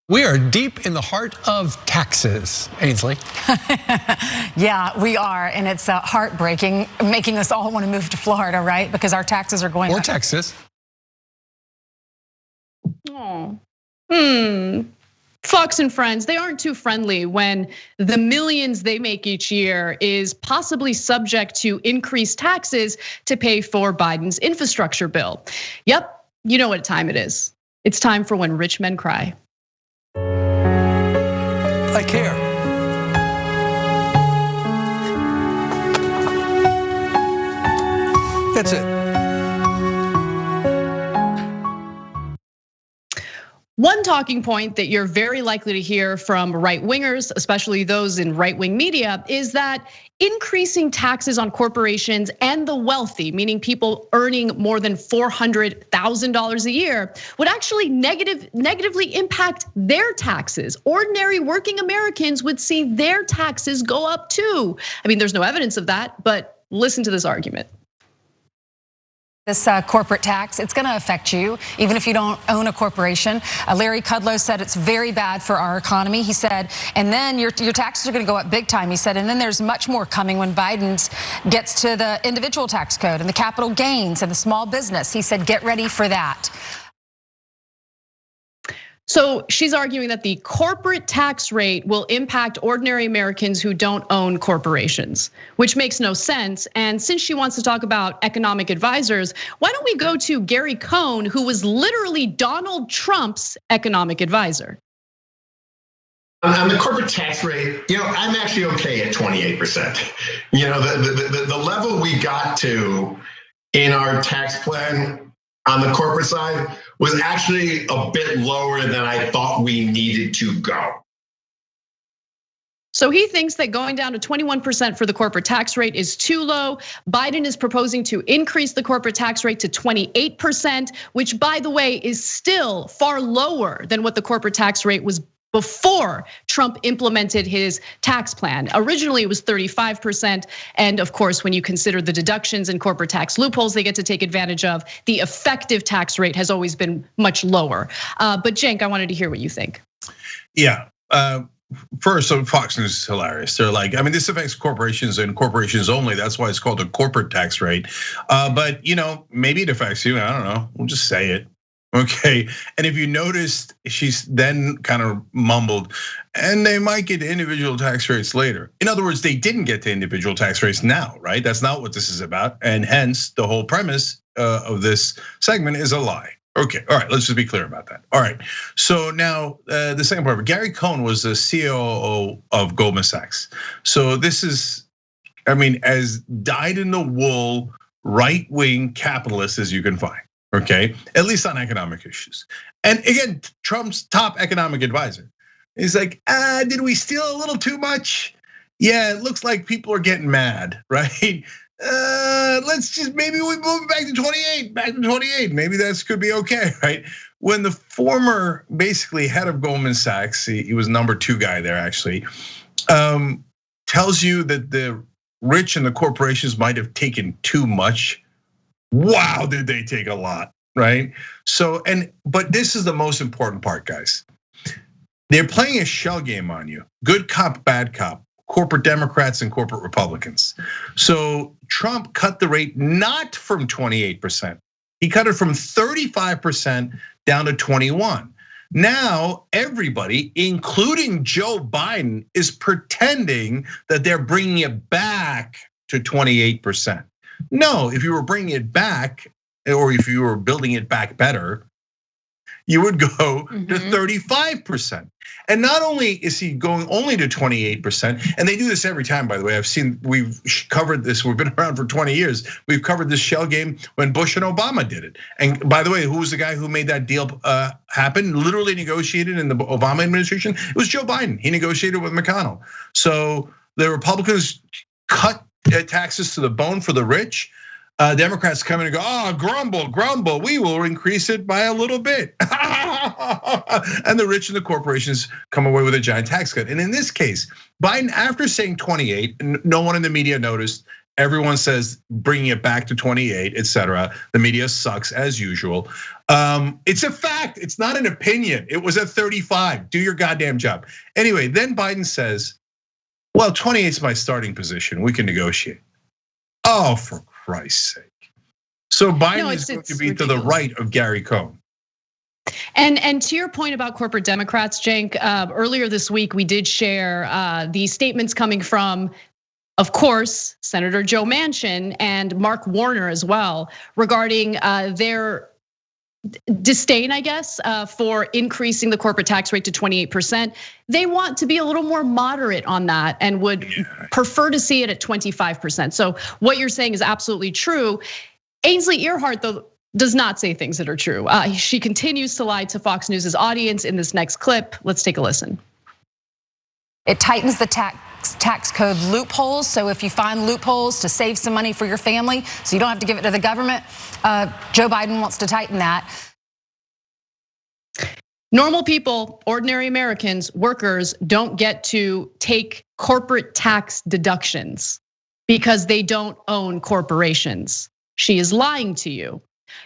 We are deep in the heart of taxes, Ainsley. Yeah, we are, and it's heartbreaking, making us all want to move to Florida, right? Because our taxes are going up. Or Texas. Oh. Fox and Friends, they aren't too friendly when the millions they make each year is possibly subject to increased taxes to pay for Biden's infrastructure bill. Yep, you know what time it is. It's time for When Rich Men Cry. I care. That's it. One talking point that you're very likely to hear from right-wingers, especially those in right-wing media, is that increasing taxes on corporations and the wealthy, meaning people earning more than $400,000 a year, would actually negatively impact their taxes. Ordinary working Americans would see their taxes go up too. I mean, there's no evidence of that, but listen to this argument. This corporate tax, it's going to affect you, even if you don't own a corporation. Larry Kudlow said it's very bad for our economy. He said, and then your taxes are going to go up big time. He said, and then there's much more coming when Biden gets to the individual tax code and the capital gains and the small business. He said, get ready for that. So she's arguing that the corporate tax rate will impact ordinary Americans who don't own corporations, which makes no sense. And since she wants to talk about economic advisors, why don't we go to Gary Cohn, who was literally Donald Trump's economic advisor? On the corporate tax rate, I'm actually okay at 28%. The level we got to in our tax plan on the corporate side was actually a bit lower than I thought we needed to go. So he thinks that going down to 21% for the corporate tax rate is too low. Biden is proposing to increase the corporate tax rate to 28%, which by the way is still far lower than what the corporate tax rate was before Trump implemented his tax plan. Originally, it was 35%. And of course, when you consider the deductions and corporate tax loopholes they get to take advantage of, the effective tax rate has always been much lower. But Cenk, I wanted to hear what you think. Yeah. First, so Fox News is hilarious. They're like, I mean, this affects corporations and corporations only. That's why it's called a corporate tax rate. But maybe it affects you. I don't know. We'll just say it. Okay, and if you noticed, she's then kind of mumbled, and they might get to individual tax rates later. In other words, they didn't get to individual tax rates now, right? That's not what this is about, and hence the whole premise of this segment is a lie. Okay, all right, let's just be clear about that. All right, so now the second part, Gary Cohn was the COO of Goldman Sachs. So this is, as dyed-in-the-wool right-wing capitalist as you can find. Okay, at least on economic issues. And again, Trump's top economic advisor. He's like, did we steal a little too much? Yeah, it looks like people are getting mad, right? Let's just, maybe we move back to 28, Maybe that could be okay, right? When the former, basically head of Goldman Sachs, he was number 2 guy there actually, tells you that the rich and the corporations might have taken too much. Wow, did they take a lot, right? So, but this is the most important part, guys. They're playing a shell game on you. Good cop, bad cop, corporate Democrats and corporate Republicans. So Trump cut the rate not from 28%. He cut it from 35% down to 21%. Now everybody, including Joe Biden, is pretending that they're bringing it back to 28%. No, if you were bringing it back, or if you were building it back better, you would go to 35%. And not only is he going only to 28%, and they do this every time, by the way. We've covered this, we've been around for 20 years. We've covered this shell game when Bush and Obama did it. And by the way, who was the guy who made that deal happen? Literally negotiated in the Obama administration? It was Joe Biden. He negotiated with McConnell. So the Republicans cut taxes to the bone for the rich. Democrats come in and go, grumble, we will increase it by a little bit. And the rich and the corporations come away with a giant tax cut. And in this case, Biden, after saying 28, no one in the media noticed, Everyone says bringing it back to 28, etc. The media sucks as usual. It's a fact. It's not an opinion. It was at 35. Do your goddamn job. Anyway, then Biden says, well, 28 is my starting position. We can negotiate. Oh, for Christ's sake. So Biden is going to be ridiculous. To the right of Gary Cohn. And to your point about corporate Democrats, Cenk, earlier this week we did share the statements coming from, of course, Senator Joe Manchin and Mark Warner as well, regarding their disdain, I guess, for increasing the corporate tax rate to 28%. They want to be a little more moderate on that and would prefer to see it at 25%. So what you're saying is absolutely true. Ainsley Earhardt, though, does not say things that are true. She continues to lie to Fox News's audience in this next clip. Let's take a listen. It tightens the tax code loopholes. So if you find loopholes to save some money for your family, so you don't have to give it to the government, Joe Biden wants to tighten that. Normal people, ordinary Americans, workers don't get to take corporate tax deductions because they don't own corporations. She is lying to you.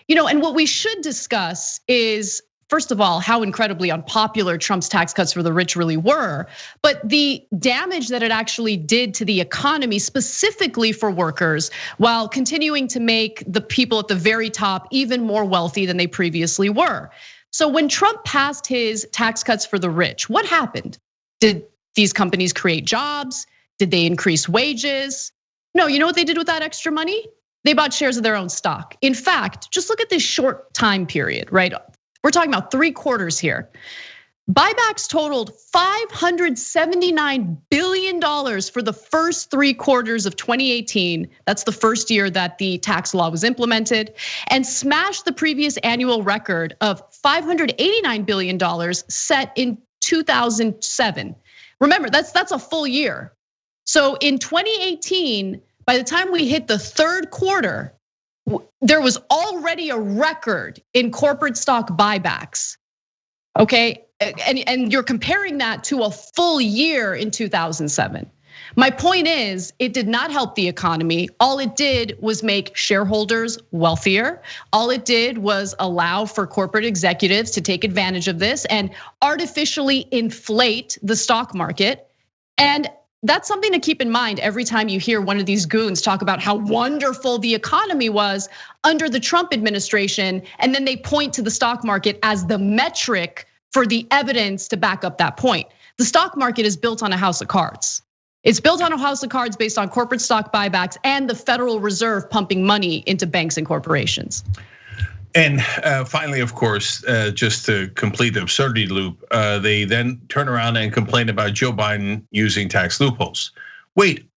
And what we should discuss is, first of all, how incredibly unpopular Trump's tax cuts for the rich really were, but the damage that it actually did to the economy, specifically for workers, while continuing to make the people at the very top even more wealthy than they previously were. So when Trump passed his tax cuts for the rich, what happened? Did these companies create jobs? Did they increase wages? No, you know what they did with that extra money? They bought shares of their own stock. In fact, just look at this short time period, right? We're talking about 3 quarters here. Buybacks totaled $579 billion for the first 3 quarters of 2018. That's the first year that the tax law was implemented, and smashed the previous annual record of $589 billion set in 2007. Remember, that's a full year. So in 2018, by the time we hit the 3rd quarter, there was already a record in corporate stock buybacks, okay? And you're comparing that to a full year in 2007. My point is, it did not help the economy. All it did was make shareholders wealthier. All it did was allow for corporate executives to take advantage of this and artificially inflate the stock market. And that's something to keep in mind every time you hear one of these goons talk about how wonderful the economy was under the Trump administration, and then they point to the stock market as the metric for the evidence to back up that point. The stock market is built on a house of cards. It's built on a house of cards based on corporate stock buybacks and the Federal Reserve pumping money into banks and corporations. And finally, of course, just to complete the absurdity loop, they then turn around and complain about Joe Biden using tax loopholes. Wait,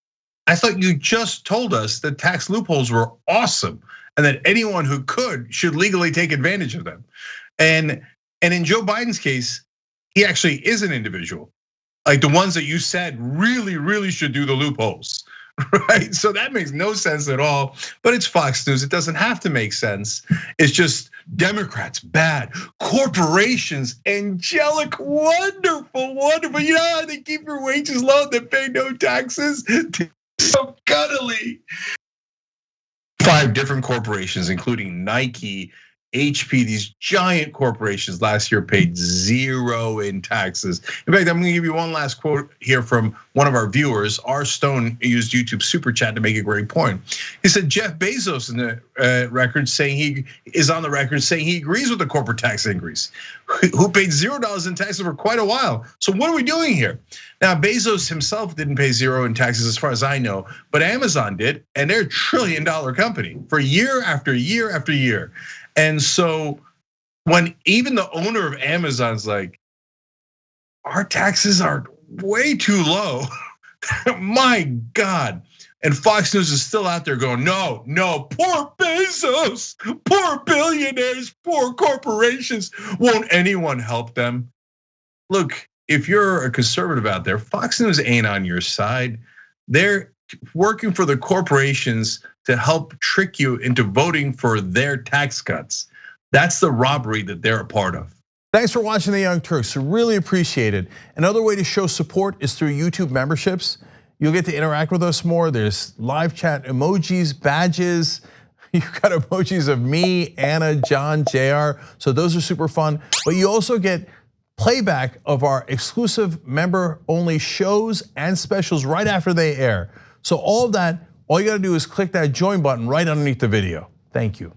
I thought you just told us that tax loopholes were awesome and that anyone who could should legally take advantage of them. And in Joe Biden's case, he actually is an individual. Like the ones that you said really should do the loopholes. Right, so that makes no sense at all, but it's Fox News. It doesn't have to make sense. It's just Democrats bad, corporations angelic, wonderful. You know how they keep your wages low, they pay no taxes. So cuddly. 5 different corporations, including Nike, HP, these giant corporations last year paid 0 in taxes. In fact, I'm gonna give you one last quote here from one of our viewers. R. Stone used YouTube Super Chat to make a great point. He said Jeff Bezos in the record saying he is on the record saying he agrees with the corporate tax increase, who paid $0 in taxes for quite a while. So what are we doing here? Now, Bezos himself didn't pay 0 in taxes as far as I know, but Amazon did, and they're a $1 trillion company for year after year after year. And so when even the owner of Amazon's like, our taxes are way too low, my God. And Fox News is still out there going, no, poor Bezos, poor billionaires, poor corporations, won't anyone help them? Look, if you're a conservative out there, Fox News ain't on your side. They're working for the corporations to help trick you into voting for their tax cuts. That's the robbery that they're a part of. Thanks for watching The Young Turks. Really appreciate it. Another way to show support is through YouTube memberships. You'll get to interact with us more. There's live chat emojis, badges. You've got emojis of me, Anna, John, JR. So those are super fun. But you also get playback of our exclusive member-only shows and specials right after they air. So all of that, all you gotta do is click that join button right underneath the video. Thank you.